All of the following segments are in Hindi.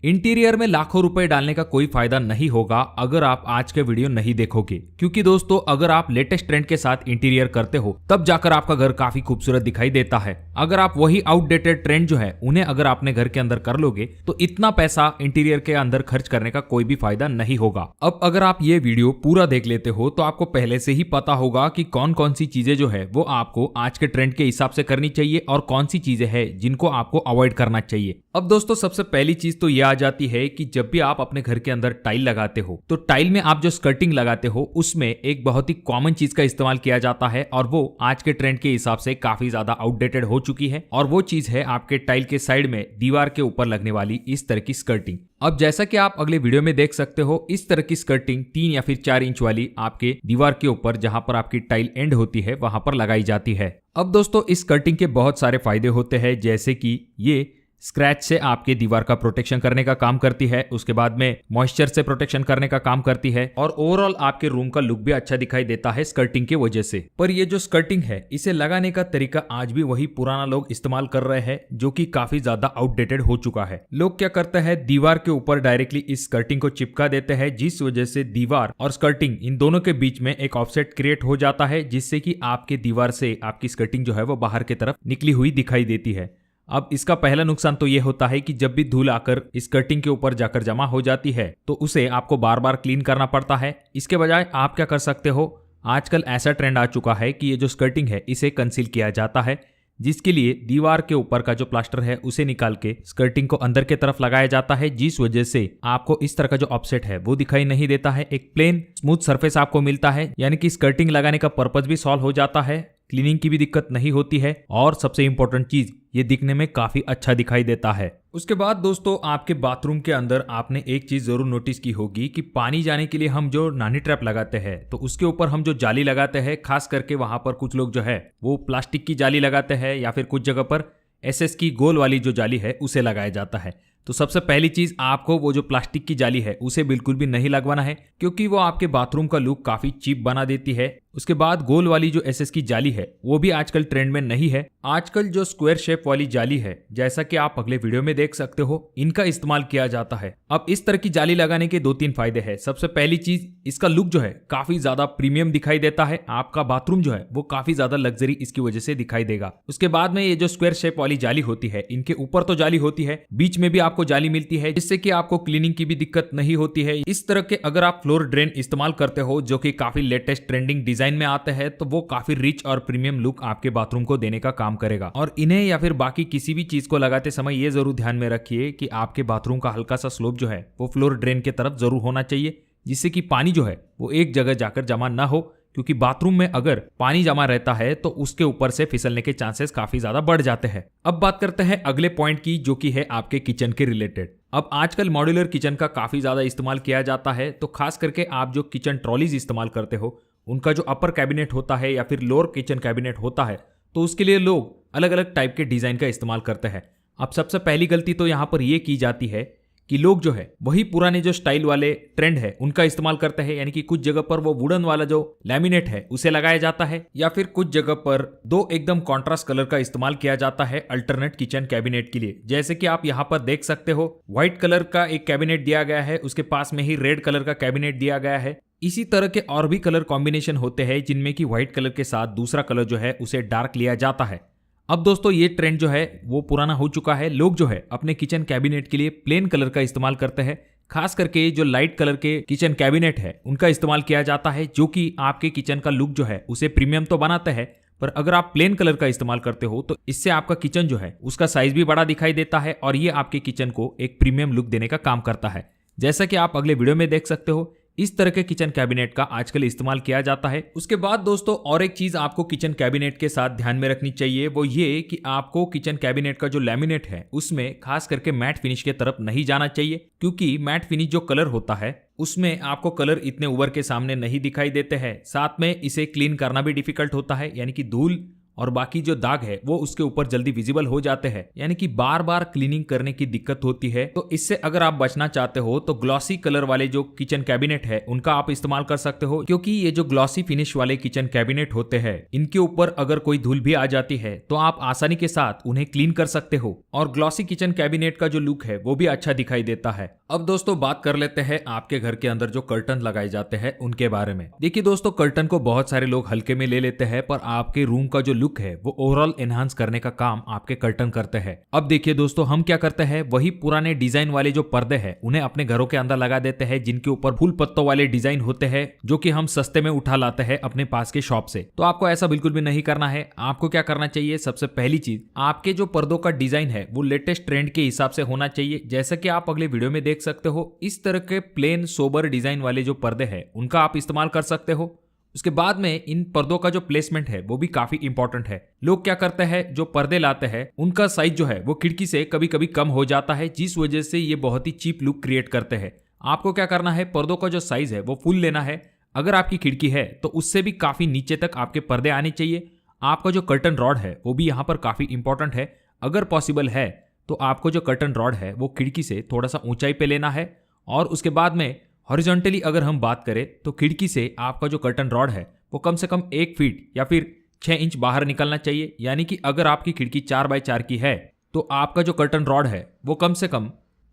इंटीरियर में लाखों रुपए डालने का कोई फायदा नहीं होगा अगर आप आज के वीडियो नहीं देखोगे, क्योंकि दोस्तों अगर आप लेटेस्ट ट्रेंड के साथ इंटीरियर करते हो तब जाकर आपका घर काफी खूबसूरत दिखाई देता है। अगर आप वही आउटडेटेड ट्रेंड जो है उन्हें अगर आपने घर के अंदर कर लोगे तो इतना पैसा इंटीरियर के अंदर खर्च करने का कोई भी फायदा नहीं होगा। अब अगर आप ये वीडियो पूरा देख लेते हो तो आपको पहले से ही पता होगा कि कौन कौन सी चीजें जो है वो आपको आज के ट्रेंड के हिसाब से करनी चाहिए और कौन सी चीजें हैं जिनको आपको अवॉइड करना चाहिए। अब दोस्तों सबसे पहली चीज तो यह आ जाती है कि जब भी आप अपने घर के अंदर टाइल लगाते हो तो टाइल में आप जो स्कर्टिंग लगाते हो उसमें एक बहुत ही कॉमन चीज का इस्तेमाल किया जाता है और वो आज के ट्रेंड के हिसाब से काफी ज्यादा आउटडेटेड हो चुकी है, और वो चीज है आपके टाइल के साइड में दीवार के ऊपर लगने वाली इस तरह की स्कर्टिंग। अब जैसा कि आप अगले वीडियो में देख सकते हो, इस तरह की स्कर्टिंग 3 या फिर 4 इंच वाली आपके दीवार के ऊपर जहां पर आपकी टाइल एंड होती है वहां पर लगाई जाती है। अब दोस्तों इस स्कर्टिंग के बहुत सारे फायदे होते हैं, जैसे कि ये स्क्रैच से आपके दीवार का प्रोटेक्शन करने का काम करती है, उसके बाद में मॉइस्चर से प्रोटेक्शन करने का काम करती है, और ओवरऑल आपके रूम का लुक भी अच्छा दिखाई देता है स्कर्टिंग की वजह से। पर ये जो स्कर्टिंग है इसे लगाने का तरीका आज भी वही पुराना लोग इस्तेमाल कर रहे हैं, जो कि काफी ज्यादा आउटडेटेड हो चुका है। लोग क्या करते हैं, दीवार के ऊपर डायरेक्टली इस स्कर्टिंग को चिपका देते हैं, जिस वजह से दीवार और स्कर्टिंग इन दोनों के बीच में एक ऑफसेट क्रिएट हो जाता है, जिससे कि आपके दीवार से आपकी स्कर्टिंग जो है वो बाहर की तरफ निकली हुई दिखाई देती है। अब इसका पहला नुकसान तो ये होता है कि जब भी धूल आकर इस स्कर्टिंग के ऊपर जाकर जमा हो जाती है तो उसे आपको बार बार क्लीन करना पड़ता है। इसके बजाय आप क्या कर सकते हो, आजकल ऐसा ट्रेंड आ चुका है कि ये जो स्कर्टिंग है इसे कंसील किया जाता है, जिसके लिए दीवार के ऊपर का जो प्लास्टर है उसे निकाल के स्कर्टिंग को अंदर के तरफ लगाया जाता है, जिस वजह से आपको इस तरह का जो ऑफसेट है वो दिखाई नहीं देता है। एक प्लेन स्मूथ सरफेस आपको मिलता है, यानी कि स्कर्टिंग लगाने का पर्पज भी सॉल्व हो जाता है, क्लीनिंग की भी दिक्कत नहीं होती है, और सबसे इंपॉर्टेंट चीज ये दिखने में काफी अच्छा दिखाई देता है। उसके बाद दोस्तों आपके बाथरूम के अंदर आपने एक चीज जरूर नोटिस की होगी कि पानी जाने के लिए हम जो नानी ट्रैप लगाते हैं तो उसके ऊपर हम जो जाली लगाते हैं, खास करके वहां पर कुछ लोग जो है वो प्लास्टिक की जाली लगाते हैं या फिर कुछ जगह पर एसएस की गोल वाली जो जाली है उसे लगाया जाता है। तो सबसे पहली चीज आपको वो जो प्लास्टिक की जाली है उसे बिल्कुल भी नहीं लगवाना है, क्योंकि वो आपके बाथरूम का लुक काफी चीप बना देती है। उसके बाद गोल वाली जो एसएस की जाली है वो भी आजकल ट्रेंड में नहीं है। आजकल जो स्क्वायर शेप वाली जाली है, जैसा कि आप अगले वीडियो में देख सकते हो, इनका इस्तेमाल किया जाता है। अब इस तरह की जाली लगाने के 2-3 फायदे हैं। सबसे पहली चीज, इसका लुक जो है काफी ज्यादा प्रीमियम दिखाई देता है, आपका बाथरूम जो है वो काफी ज्यादा लग्जरी इसकी वजह से दिखाई देगा। उसके बाद में ये जो स्क्वायर शेप वाली जाली होती है, इनके ऊपर तो जाली होती है, बीच में भी आपको जाली मिलती है, जिससे कि आपको क्लीनिंग की भी दिक्कत नहीं होती है। इस तरह के अगर आप फ्लोर ड्रेन इस्तेमाल करते हो जो कि काफी लेटेस्ट ट्रेंडिंग डिजाइन में आते हैं, तो वो काफी रिच और प्रीमियम लुक आपके बाथरूम को देने का काम करेगा। और इन्हें या फिर बाकी किसी भी चीज को लगाते समय ये जरूर ध्यान में रखिए कि आपके बाथरूम का हल्का सा स्लोप जो है वो फ्लोर ड्रेन के तरफ जरूर होना चाहिए, जिससे कि पानी जो है वो एक जगह जाकर जमा ना हो, क्योंकि बाथरूम में अगर पानी जमा रहता है तो उसके ऊपर से फिसलने के चांसेस काफी ज्यादा बढ़ जाते हैं। अब बात करते हैं अगले पॉइंट की, जो कि है आपके किचन के रिलेटेड। अब आजकल मॉड्यूलर किचन का काफी ज्यादा इस्तेमाल किया जाता है, तो खास करके आप जो किचन ट्रॉलीज इस्तेमाल करते हो उनका जो अपर कैबिनेट होता है या फिर लोअर किचन कैबिनेट होता है, तो उसके लिए लोग अलग अलग टाइप के डिजाइन का इस्तेमाल करते हैं। अब सबसे पहली गलती तो यहाँ पर यह की जाती है कि लोग जो है वही पुराने जो स्टाइल वाले ट्रेंड है उनका इस्तेमाल करते हैं, यानी कि कुछ जगह पर वो वुडन वाला जो लैमिनेट है उसे लगाया जाता है, या फिर कुछ जगह पर दो एकदम कॉन्ट्रास्ट कलर का इस्तेमाल किया जाता है अल्टरनेट किचन कैबिनेट के लिए। जैसे कि आप यहाँ पर देख सकते हो, व्हाइट कलर का एक कैबिनेट दिया गया है, उसके पास में ही रेड कलर का कैबिनेट दिया गया है। इसी तरह के और भी कलर कॉम्बिनेशन होते हैं जिनमें कि व्हाइट कलर के साथ दूसरा कलर जो है उसे डार्क लिया जाता है। अब दोस्तों ये ट्रेंड जो है वो पुराना हो चुका है। लोग जो है अपने किचन कैबिनेट के लिए प्लेन कलर का इस्तेमाल करते हैं, खास करके जो लाइट कलर के किचन कैबिनेट है उनका इस्तेमाल किया जाता है, जो कि आपके किचन का लुक जो है उसे प्रीमियम तो बनाते हैं, पर अगर आप प्लेन कलर का इस्तेमाल करते हो तो इससे आपका किचन जो है उसका साइज भी बड़ा दिखाई देता है, और ये आपके किचन को एक प्रीमियम लुक देने का काम करता है। जैसा कि आप अगले वीडियो में देख सकते हो, इस तरह के किचन कैबिनेट का आजकल इस्तेमाल किया जाता है। उसके बाद दोस्तों और एक चीज आपको किचन कैबिनेट के साथ ध्यान में रखनी चाहिए, वो ये कि आपको किचन कैबिनेट का जो लैमिनेट है उसमें खास करके मैट फिनिश के तरफ नहीं जाना चाहिए, क्योंकि मैट फिनिश जो कलर होता है उसमें आपको कलर इतने उभर के सामने नहीं दिखाई देते हैं। साथ में इसे क्लीन करना भी डिफिकल्ट होता है, यानी कि धूल और बाकी जो दाग है वो उसके ऊपर जल्दी विजिबल हो जाते हैं, यानी कि बार बार क्लीनिंग करने की दिक्कत होती है। तो इससे अगर आप बचना चाहते हो तो ग्लॉसी कलर वाले जो किचन कैबिनेट है उनका आप इस्तेमाल कर सकते हो, क्योंकि ये जो ग्लॉसी फिनिश वाले किचन कैबिनेट होते हैं इनके ऊपर अगर कोई धूल भी आ जाती है तो आप आसानी के साथ उन्हें क्लीन कर सकते हो और ग्लॉसी किचन कैबिनेट का जो लुक है वो भी अच्छा दिखाई देता है। अब दोस्तों बात कर लेते हैं आपके घर के अंदर जो कर्टन लगाए जाते हैं उनके बारे में। देखिए दोस्तों, कर्टन को बहुत सारे लोग हल्के में ले लेते हैं, पर आपके रूम का जो लुक है वो ओवरऑल एनहांस करने का काम आपके कर्टन करते हैं। अब देखिए दोस्तों, हम क्या करते हैं, वही पुराने डिजाइन वाले जो पर्दे हैं उन्हें अपने घरों के अंदर लगा देते हैं, जिनके ऊपर फूल पत्तों वाले डिजाइन होते हैं जो कि हम सस्ते में उठा लाते हैं अपने पास के शॉप से। तो आपको ऐसा बिल्कुल भी नहीं करना है। आपको क्या करना चाहिए, सबसे पहली चीज, आपके जो पर्दों का डिजाइन है वो लेटेस्ट ट्रेंड के हिसाब से होना चाहिए। जैसा कि आप अगले वीडियो में देख सकते हो, इस तरह के प्लेन सोबर डिजाइन वाले जो पर्दे हैं उनका आप इस्तेमाल कर सकते हो। उसके बाद में इन पर्दों का जो प्लेसमेंट है वो भी काफी इंपॉर्टेंट है। लोग क्या करते हैं, जो पर्दे लाते हैं उनका साइज जो है वो खिड़की से कभी कभी कम हो जाता है, जिस वजह से ये बहुत ही चीप लुक क्रिएट करते हैं। आपको क्या करना है, पर्दों का जो साइज है वो फुल लेना है। अगर आपकी खिड़की है तो उससे भी काफी नीचे तक आपके पर्दे आने चाहिए। आपका जो कर्टन रॉड है वो भी यहाँ पर काफी इंपॉर्टेंट है। अगर पॉसिबल है तो आपको जो कर्टन रॉड है वो खिड़की से थोड़ा सा ऊंचाई पे लेना है और उसके बाद में हॉरिजॉन्टली अगर हम बात करें तो खिड़की से आपका जो कर्टन रॉड है वो कम से कम 1 फीट या फिर 6 इंच बाहर निकलना चाहिए। यानी कि अगर आपकी खिड़की 4x4 की है तो आपका जो कर्टन रॉड है वो कम से कम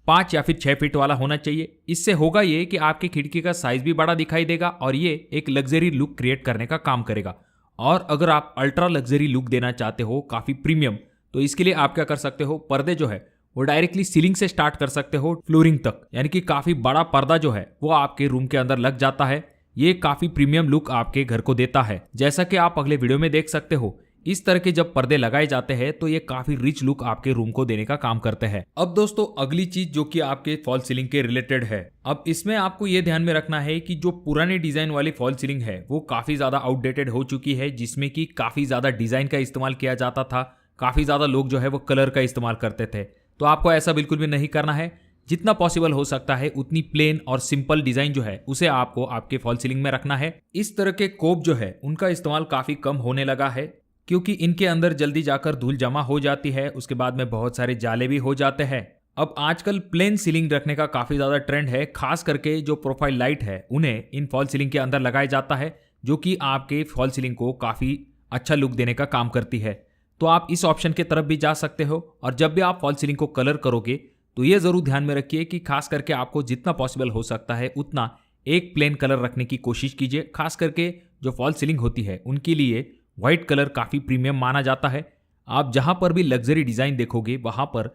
5 या फिर 6 फीट वाला होना चाहिए। इससे होगा ये कि आपकी खिड़की का साइज भी बड़ा दिखाई देगा और ये एक लग्जरी लुक क्रिएट करने का काम करेगा। और अगर आप अल्ट्रा लग्जरी लुक देना चाहते हो, काफी प्रीमियम, तो इसके लिए आप क्या कर सकते हो, पर्दे जो है वो डायरेक्टली सीलिंग से स्टार्ट कर सकते हो फ्लोरिंग तक, यानी कि काफी बड़ा पर्दा जो है वो आपके रूम के अंदर लग जाता है। ये काफी प्रीमियम लुक आपके घर को देता है। जैसा कि आप अगले वीडियो में देख सकते हो, इस तरह के जब पर्दे लगाए जाते हैं तो ये काफी रिच लुक आपके रूम को देने का काम करते हैं। अब दोस्तों अगली चीज जो कि आपके फॉल सीलिंग के रिलेटेड है, अब इसमें आपको ये ध्यान में रखना है कि जो पुराने डिजाइन वाली फॉल सीलिंग है वो काफी ज्यादा आउटडेटेड हो चुकी है, जिसमें कि काफी ज्यादा डिजाइन का इस्तेमाल किया जाता था। काफी ज्यादा लोग जो है वो कलर का इस्तेमाल करते थे। तो आपको ऐसा बिल्कुल भी नहीं करना है। जितना पॉसिबल हो सकता है उतनी प्लेन और सिंपल डिजाइन जो है उसे आपको आपके फॉल सीलिंग में रखना है। इस तरह के कोप जो है उनका इस्तेमाल काफी कम होने लगा है, क्योंकि इनके अंदर जल्दी जाकर धूल जमा हो जाती है, उसके बाद में बहुत सारे जाले भी हो जाते हैं। अब आजकल प्लेन सीलिंग रखने का काफी ज्यादा ट्रेंड है, खास करके जो प्रोफाइल लाइट है उन्हें इन फॉल सीलिंग के अंदर लगाया जाता है, जो कि आपके फॉल सीलिंग को काफी अच्छा लुक देने का काम करती है। तो आप इस ऑप्शन की तरफ भी जा सकते हो। और जब भी आप फॉल सीलिंग को कलर करोगे तो ये जरूर ध्यान में रखिए कि खास करके आपको जितना पॉसिबल हो सकता है उतना एक प्लेन कलर रखने की कोशिश कीजिए। खास करके जो फॉल सीलिंग होती है उनके लिए व्हाइट कलर काफी प्रीमियम माना जाता है। आप जहां पर भी लग्जरी डिजाइन देखोगे वहां पर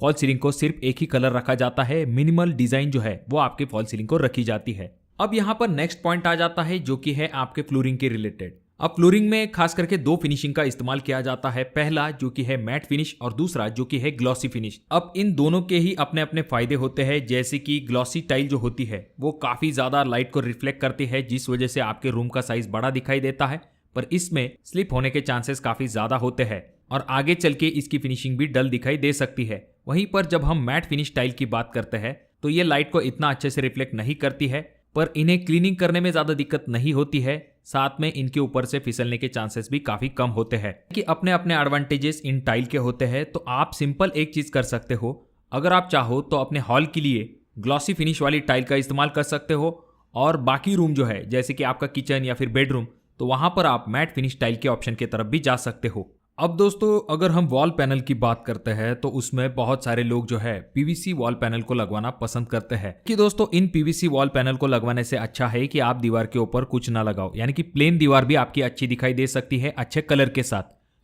फॉल सीलिंग को सिर्फ एक ही कलर रखा जाता है, मिनिमल डिजाइन जो है वो आपके फॉल सीलिंग को रखी जाती है। अब यहाँ पर नेक्स्ट पॉइंट आ जाता है जो कि है आपके फ्लोरिंग के रिलेटेड। अब फ्लोरिंग में खास करके 2 फिनिशिंग का इस्तेमाल किया जाता है, पहला जो कि है मैट फिनिश और दूसरा जो कि है ग्लॉसी फिनिश। अब इन दोनों के ही अपने अपने फायदे होते हैं, जैसे कि ग्लॉसी टाइल जो होती है वो काफी ज्यादा लाइट को रिफ्लेक्ट करती है, जिस वजह से आपके रूम का साइज बड़ा दिखाई देता है, पर इसमें स्लिप होने के चांसेस काफी ज्यादा होते हैं और आगे चल के इसकी फिनिशिंग भी डल दिखाई दे सकती है। वहीं पर जब हम मैट फिनिश टाइल की बात करते हैं तो ये लाइट को इतना अच्छे से रिफ्लेक्ट नहीं करती है, पर इन्हें क्लीनिंग करने में ज्यादा दिक्कत नहीं होती है। साथ में इनके ऊपर से फिसलने के चांसेस भी काफी कम होते हैं। कि अपने अपने एडवांटेजेस इन टाइल के होते हैं। तो आप सिंपल एक चीज कर सकते हो, अगर आप चाहो तो अपने हॉल के लिए ग्लॉसी फिनिश वाली टाइल का इस्तेमाल कर सकते हो और बाकी रूम जो है जैसे कि आपका किचन या फिर बेडरूम, तो वहां पर आप मैट फिनिश टाइल के ऑप्शन की तरफ भी जा सकते हो। अब दोस्तों अगर हम वॉल पैनल की बात करते हैं तो उसमें बहुत सारे लोग जो है पीवीसी वॉल पैनल को लगवाना पसंद करते हैं। कि दोस्तों इन पीवीसी वॉल पैनल को लगवाने से अच्छा है कि आप दीवार के ऊपर कुछ ना लगाओ, यानी कि प्लेन दीवार भी आपकी अच्छी दिखाई दे सकती है अच्छे कलर के साथ।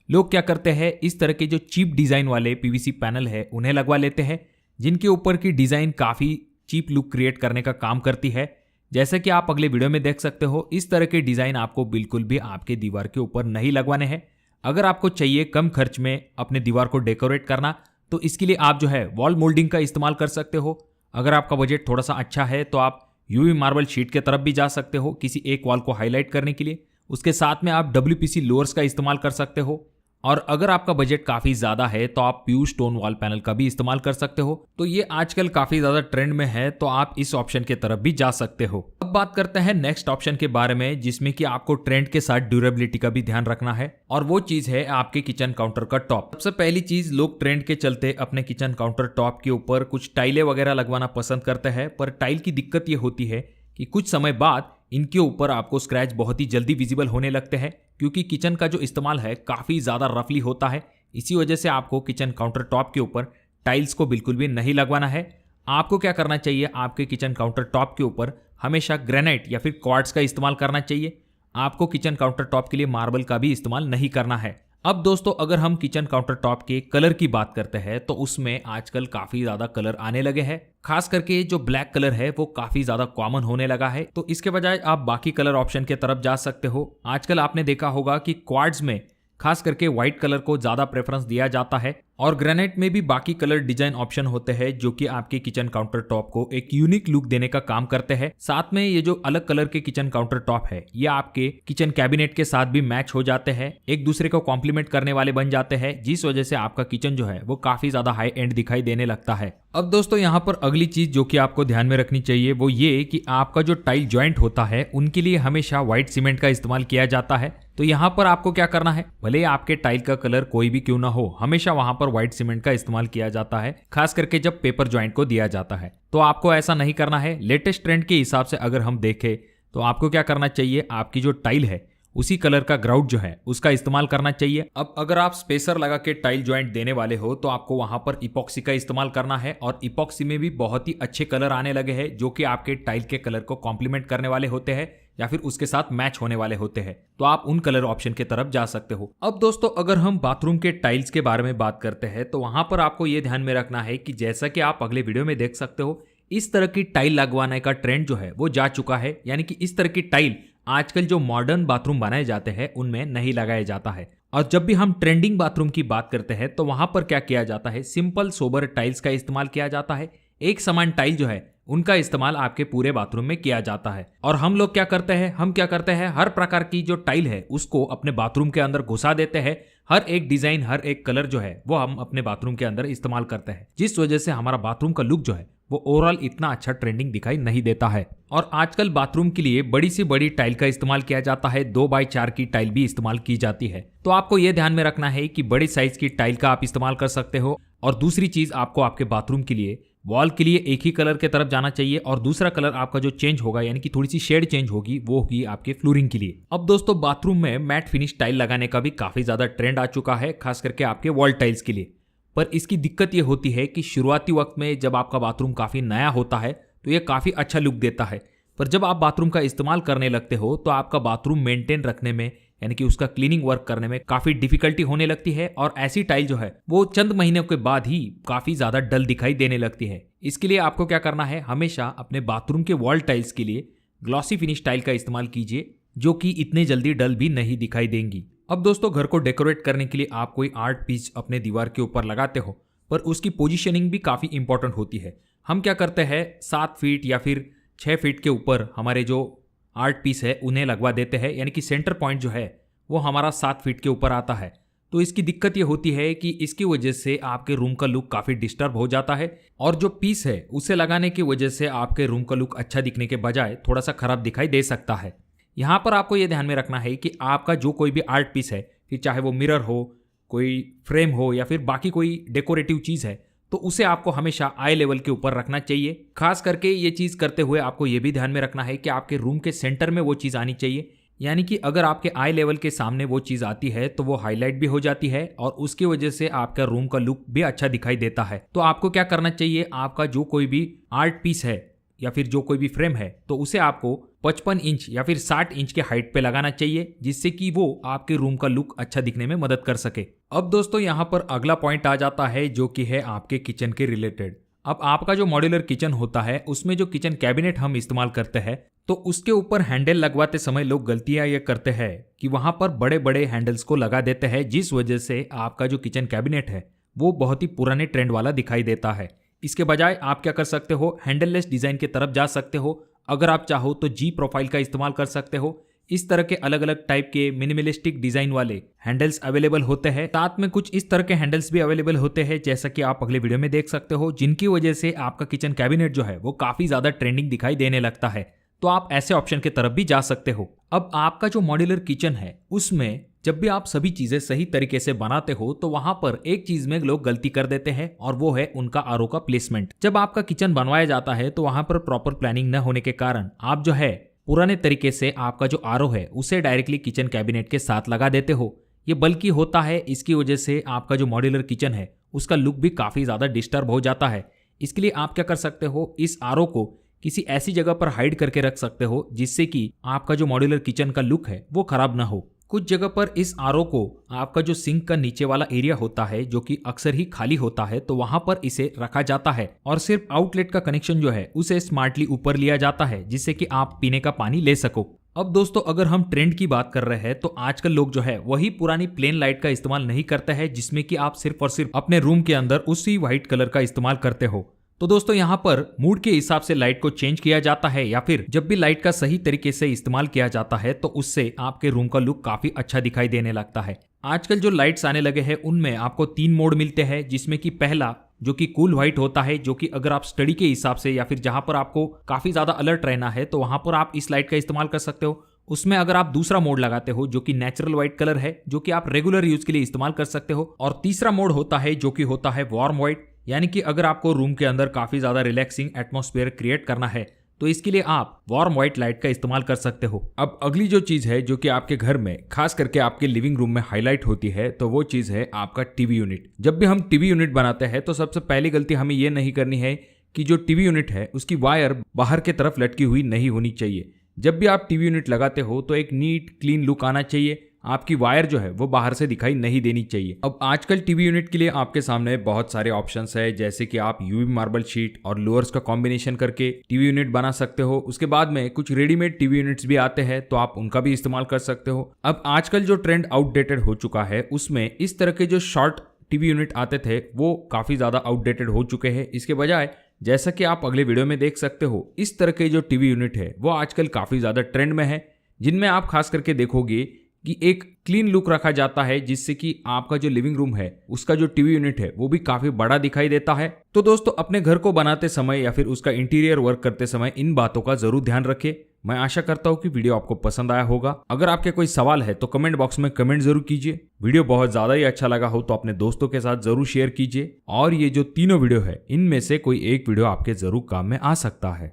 लोग क्या करते हैं, इस तरह के जो चीप डिजाइन वाले पीवीसी पैनल है उन्हें लगवा लेते हैं, जिनके ऊपर की डिजाइन काफी चीप लुक क्रिएट करने का काम करती है। जैसे कि आप अगले वीडियो में देख सकते हो, इस तरह के डिजाइन आपको बिल्कुल भी आपके दीवार के ऊपर नहीं लगवाने हैं। अगर आपको चाहिए कम खर्च में अपने दीवार को डेकोरेट करना, तो इसके लिए आप जो है वॉल मोल्डिंग का इस्तेमाल कर सकते हो। अगर आपका बजट थोड़ा सा अच्छा है तो आप यूवी मार्बल शीट की तरफ भी जा सकते हो किसी एक वॉल को हाईलाइट करने के लिए। उसके साथ में आप WPC लोअर्स का इस्तेमाल कर सकते हो। और अगर आपका बजट काफी ज्यादा है तो आप प्यूर स्टोन वॉल पैनल का भी इस्तेमाल कर सकते हो। तो ये आजकल काफी ज्यादा ट्रेंड में है, तो आप इस ऑप्शन की तरफ भी जा सकते हो। अब बात करते हैं नेक्स्ट ऑप्शन के बारे में, जिसमें कि आपको ट्रेंड के साथ ड्यूरेबिलिटी का भी ध्यान रखना है, और वो चीज है आपके किचन काउंटर का टॉप। सबसे पहली चीज, लोग ट्रेंड के चलते अपने किचन काउंटर टॉप के ऊपर कुछ टाइलें वगैरह लगवाना पसंद करते हैं, पर टाइल की दिक्कत ये होती है कि कुछ समय बाद इनके ऊपर आपको स्क्रैच बहुत ही जल्दी विजिबल होने लगते हैं, क्योंकि किचन का जो इस्तेमाल है काफ़ी ज़्यादा रफली होता है। इसी वजह से आपको किचन काउंटर टॉप के ऊपर टाइल्स को बिल्कुल भी नहीं लगवाना है। आपको क्या करना चाहिए, आपके किचन काउंटर टॉप के ऊपर हमेशा ग्रेनाइट या फिर क्वार्ट्ज का इस्तेमाल करना चाहिए। आपको किचन काउंटर टॉप के लिए मार्बल का भी इस्तेमाल नहीं करना है। अब दोस्तों, अगर हम किचन काउंटर टॉप के कलर की बात करते हैं तो उसमें आजकल काफी ज्यादा कलर आने लगे हैं। खास करके जो ब्लैक कलर है वो काफी ज्यादा कॉमन होने लगा है, तो इसके बजाय आप बाकी कलर ऑप्शन के तरफ जा सकते हो। आजकल आपने देखा होगा कि क्वार्ट्ज में खास करके व्हाइट कलर को ज्यादा प्रेफरेंस दिया जाता है, और ग्रेनाइट में भी बाकी कलर डिजाइन ऑप्शन होते हैं जो कि आपके किचन काउंटर टॉप को एक यूनिक लुक देने का काम करते हैं। साथ में ये जो अलग कलर के किचन काउंटर टॉप है ये आपके किचन कैबिनेट के साथ भी मैच हो जाते हैं, एक दूसरे को कॉम्प्लीमेंट करने वाले बन जाते हैं, जिस वजह से आपका किचन जो है वो काफी ज्यादा हाई एंड दिखाई देने लगता है। अब दोस्तों, यहाँ पर अगली चीज जो कि आपको ध्यान में रखनी चाहिए वो ये कि आपका जो टाइल जॉइंट होता है उनके लिए हमेशा व्हाइट सीमेंट का इस्तेमाल किया जाता है। तो यहाँ पर आपको क्या करना है, भले आपके टाइल का कलर कोई भी क्यों ना हो, हमेशा वहां पर व्हाइट सीमेंट का इस्तेमाल किया जाता है, खास करके जब पेपर जॉइंट को दिया जाता है। तो आपको ऐसा नहीं करना है। लेटेस्ट ट्रेंड के हिसाब से अगर हम देखें तो आपको क्या करना चाहिए, आपकी जो टाइल है उसी कलर का ग्राउट जो है उसका इस्तेमाल करना चाहिए। अब अगर आप स्पेसर लगा के टाइल जॉइंट देने वाले हो तो आपको वहां पर इपॉक्सी का इस्तेमाल करना है, और इपॉक्सी में भी बहुत ही अच्छे कलर आने लगे हैं जो कि आपके टाइल के कलर को कॉम्प्लीमेंट करने वाले होते हैं या फिर उसके साथ मैच होने वाले होते हैं। तो आप उन कलर ऑप्शन की तरफ जा सकते हो। अब दोस्तों, अगर हम बाथरूम के टाइल्स के बारे में बात करते हैं तो वहां पर आपको यह ध्यान में रखना है कि जैसा कि आप अगले वीडियो में देख सकते हो, इस तरह की टाइल लगवाने का ट्रेंड जो है वो जा चुका है। यानी कि इस तरह की टाइल आजकल जो मॉडर्न बाथरूम बनाए जाते हैं उनमें नहीं लगाया जाता है। और जब भी हम ट्रेंडिंग बाथरूम की बात करते हैं तो वहां पर क्या किया जाता है, सिंपल सोबर टाइल्स का इस्तेमाल किया जाता है। एक समान टाइल जो है उनका इस्तेमाल आपके पूरे बाथरूम में किया जाता है। और हम लोग क्या करते हैं, हर प्रकार की जो टाइल है उसको अपने बाथरूम के अंदर घुसा देते हैं। हर एक डिजाइन, हर एक कलर जो है वो हम अपने बाथरूम के अंदर इस्तेमाल करते हैं, जिस वजह से हमारा बाथरूम का लुक जो है वो ओवरऑल इतना अच्छा ट्रेंडिंग दिखाई नहीं देता है। और आजकल बाथरूम के लिए बड़ी से बड़ी टाइल का इस्तेमाल किया जाता है, 2x4 की टाइल भी इस्तेमाल की जाती है। तो आपको यह ध्यान में रखना है कि बड़े साइज की टाइल का आप इस्तेमाल कर सकते हो। और दूसरी चीज, आपको आपके बाथरूम के लिए वॉल के लिए एक ही कलर की तरफ जाना चाहिए, और दूसरा कलर आपका जो चेंज होगा यानी कि थोड़ी सी शेड चेंज होगी वो होगी आपके फ्लोरिंग के लिए। अब दोस्तों, बाथरूम में मैट फिनिश टाइल लगाने का भी काफी ज्यादा ट्रेंड आ चुका है, खास करके आपके वॉल टाइल्स के लिए। पर इसकी दिक्कत ये होती है कि शुरुआती वक्त में जब आपका बाथरूम काफी नया होता है तो ये काफी अच्छा लुक देता है, पर जब आप बाथरूम का इस्तेमाल करने लगते हो तो आपका बाथरूम मेंटेन रखने में यानी कि उसका क्लीनिंग वर्क करने में काफी डिफिकल्टी होने लगती है, और ऐसी टाइल जो है वो चंद महीनों के बाद ही काफी ज्यादा डल दिखाई देने लगती है। इसके लिए आपको क्या करना है, हमेशा अपने बाथरूम के वॉल टाइल्स के लिए ग्लॉसी फिनिश टाइल का इस्तेमाल कीजिए, जो कि इतने जल्दी डल भी नहीं दिखाई देंगी। अब दोस्तों, घर को डेकोरेट करने के लिए आप कोई आर्ट पीस अपने दीवार के ऊपर लगाते हो, पर उसकी पोजीशनिंग भी काफी इंपॉर्टेंट होती है। हम क्या करते हैं, 7 फीट या फिर 6 फीट के ऊपर हमारे जो आर्ट पीस है उन्हें लगवा देते हैं, यानी कि सेंटर पॉइंट जो है वो हमारा 7 फीट के ऊपर आता है। तो इसकी दिक्कत ये होती है कि इसकी वजह से आपके रूम का लुक काफी डिस्टर्ब हो जाता है, और जो पीस है उसे लगाने की वजह से आपके रूम का लुक अच्छा दिखने के बजाय थोड़ा सा खराब दिखाई दे सकता है। यहाँ पर आपको ये ध्यान में रखना है कि आपका जो कोई भी आर्ट पीस है, फिर चाहे वो मिरर हो, कोई फ्रेम हो या फिर बाकी कोई डेकोरेटिव चीज़ है, तो उसे आपको हमेशा आई लेवल के ऊपर रखना चाहिए। खास करके ये चीज़ करते हुए आपको ये भी ध्यान में रखना है कि आपके रूम के सेंटर में वो चीज़ आनी चाहिए, यानी कि अगर आपके आई लेवल के सामने वो चीज़ आती है तो वो हाईलाइट भी हो जाती है, और उसकी वजह से आपका रूम का लुक भी अच्छा दिखाई देता है। तो आपको क्या करना चाहिए, आपका जो कोई भी आर्ट पीस है या फिर जो कोई भी फ्रेम है तो उसे आपको 55 इंच या फिर 60 इंच के हाइट पे लगाना चाहिए, जिससे कि वो आपके रूम का लुक अच्छा दिखने में मदद कर सके। अब दोस्तों, यहाँ पर अगला पॉइंट आ जाता है जो कि है आपके किचन के रिलेटेड। अब आपका जो मॉड्यूलर किचन होता है उसमें जो किचन कैबिनेट हम इस्तेमाल करते हैं तो उसके ऊपर हैंडल लगवाते समय लोग गलतियां ये करते हैं कि वहां पर बड़े बड़े हैंडल्स को लगा देते हैं, जिस वजह से आपका जो किचन कैबिनेट है वो बहुत ही पुराने ट्रेंड वाला दिखाई देता है। इसके बजाय आप क्या कर सकते हो, हैंडललेस डिजाइन की तरफ जा सकते हो। अगर आप चाहो तो जी प्रोफाइल का इस्तेमाल कर सकते हो, इस तरह के अलग अलग टाइप के मिनिमलिस्टिक डिजाइन वाले हैंडल्स अवेलेबल होते हैं। साथ में कुछ इस तरह के हैंडल्स भी अवेलेबल होते हैं, जैसा कि आप अगले वीडियो में देख सकते हो, जिनकी वजह से आपका किचन कैबिनेट जो है वो काफी ज्यादा ट्रेंडिंग दिखाई देने लगता है। तो आप ऐसे ऑप्शन की तरफ भी जा सकते हो। अब आपका जो मॉड्यूलर किचन है उसमें जब भी आप सभी चीजें सही तरीके से बनाते हो तो वहां पर एक चीज में लोग गलती कर देते हैं, और वो है उनका आरओ का प्लेसमेंट। जब आपका किचन बनवाया जाता है तो वहां पर प्रॉपर प्लानिंग न होने के कारण आप जो है पुराने तरीके से आपका जो आरओ है उसे डायरेक्टली किचन कैबिनेट के साथ लगा देते हो। ये बल्कि होता है, इसकी वजह से आपका जो मॉड्यूलर किचन है उसका लुक भी काफी ज्यादा डिस्टर्ब हो जाता है। इसके लिए आप क्या कर सकते हो, इस आरओ को किसी ऐसी जगह पर हाइड करके रख सकते हो जिससे कि आपका जो मॉड्यूलर किचन का लुक है वो खराब ना हो। कुछ जगह पर इस आरओ को आपका जो सिंक का नीचे वाला एरिया होता है जो कि अक्सर ही खाली होता है, तो वहां पर इसे रखा जाता है और सिर्फ आउटलेट का कनेक्शन जो है उसे स्मार्टली ऊपर लिया जाता है जिससे कि आप पीने का पानी ले सको। अब दोस्तों अगर हम ट्रेंड की बात कर रहे हैं तो आजकल लोग जो है वही पुरानी प्लेन लाइट का इस्तेमाल नहीं करते हैं, जिसमें कि आप सिर्फ और सिर्फ अपने रूम के अंदर उसी व्हाइट कलर का इस्तेमाल करते हो। तो दोस्तों यहाँ पर मूड के हिसाब से लाइट को चेंज किया जाता है, या फिर जब भी लाइट का सही तरीके से इस्तेमाल किया जाता है तो उससे आपके रूम का लुक काफी अच्छा दिखाई देने लगता है। आजकल जो लाइट्स आने लगे हैं उनमें आपको 3 मोड मिलते हैं, जिसमें कि पहला जो कि कूल व्हाइट होता है, जो कि अगर आप स्टडी के हिसाब से या फिर जहां पर आपको काफी ज्यादा अलर्ट रहना है तो वहां पर आप इस लाइट का इस्तेमाल कर सकते हो। उसमें अगर आप दूसरा मोड लगाते हो जो कि नेचुरल व्हाइट कलर है, जो कि आप रेगुलर यूज के लिए इस्तेमाल कर सकते हो। और तीसरा मोड होता है जो कि होता है वार्म व्हाइट, यानी कि अगर आपको रूम के अंदर काफी ज्यादा रिलैक्सिंग एटमॉस्फेयर क्रिएट करना है तो इसके लिए आप वार्म व्हाइट लाइट का इस्तेमाल कर सकते हो। अब अगली जो चीज है जो कि आपके घर में खास करके आपके लिविंग रूम में हाईलाइट होती है, तो वो चीज है आपका टीवी यूनिट। जब भी हम टीवी यूनिट बनाते हैं तो सबसे पहली गलती हमें ये नहीं करनी है कि जो टीवी यूनिट है उसकी वायर बाहर की तरफ लटकी हुई नहीं होनी चाहिए। जब भी आप टीवी यूनिट लगाते हो तो एक नीट क्लीन लुक आना चाहिए, आपकी वायर जो है वो बाहर से दिखाई नहीं देनी चाहिए। अब आजकल टीवी यूनिट के लिए आपके सामने बहुत सारे ऑप्शंस है, जैसे कि आप यूवी मार्बल शीट और लोअर्स का कॉम्बिनेशन करके टीवी यूनिट बना सकते हो। उसके बाद में कुछ रेडीमेड टीवी यूनिट्स भी आते हैं तो आप उनका भी इस्तेमाल कर सकते हो। अब आजकल जो ट्रेंड आउटडेटेड हो चुका है उसमें इस तरह के जो शॉर्ट टीवी यूनिट आते थे वो काफी ज्यादा आउटडेटेड हो चुके हैं। इसके बजाय जैसा कि आप अगले वीडियो में देख सकते हो, इस तरह के जो टीवी यूनिट है वो आजकल काफी ज्यादा ट्रेंड में है, जिनमें आप खास करके देखोगे कि एक क्लीन लुक रखा जाता है जिससे कि आपका जो लिविंग रूम है उसका जो टीवी यूनिट है वो भी काफी बड़ा दिखाई देता है। तो दोस्तों अपने घर को बनाते समय या फिर उसका इंटीरियर वर्क करते समय इन बातों का जरूर ध्यान रखें। मैं आशा करता हूँ कि वीडियो आपको पसंद आया होगा। अगर आपके कोई सवाल है तो कमेंट बॉक्स में कमेंट जरूर कीजिए। वीडियो बहुत ज्यादा ही अच्छा लगा हो तो अपने दोस्तों के साथ जरूर शेयर कीजिए, और ये जो तीनों वीडियो है इनमें से कोई एक वीडियो आपके जरूर काम में आ सकता है।